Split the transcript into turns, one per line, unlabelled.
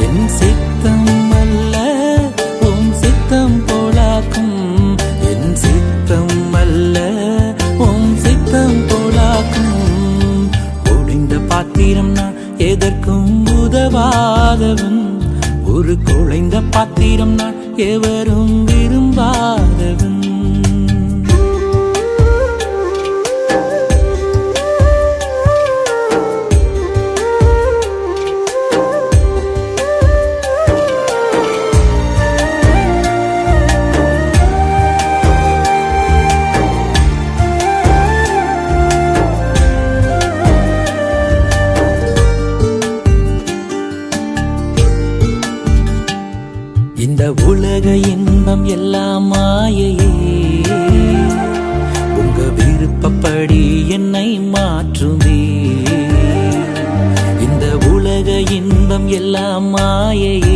என் சித்தம் அல்ல உன் சித்தம் போலாக்கும், என் சித்தம் அல்ல உன் சித்தம் போலாக்கும். ஒளிந்த பாத்திரம் நான் எதற்கும் உதவாதவன், ஒரு குழைந்த பாத்திரம் நான் எவரும் விரும்பாதவன். இந்த உலக இன்பம் எல்லாம் மாயையே, உங்க விருப்பப்படி என்னை மாற்றுமே. இந்த உலக இன்பம் எல்லாம் மாயையே,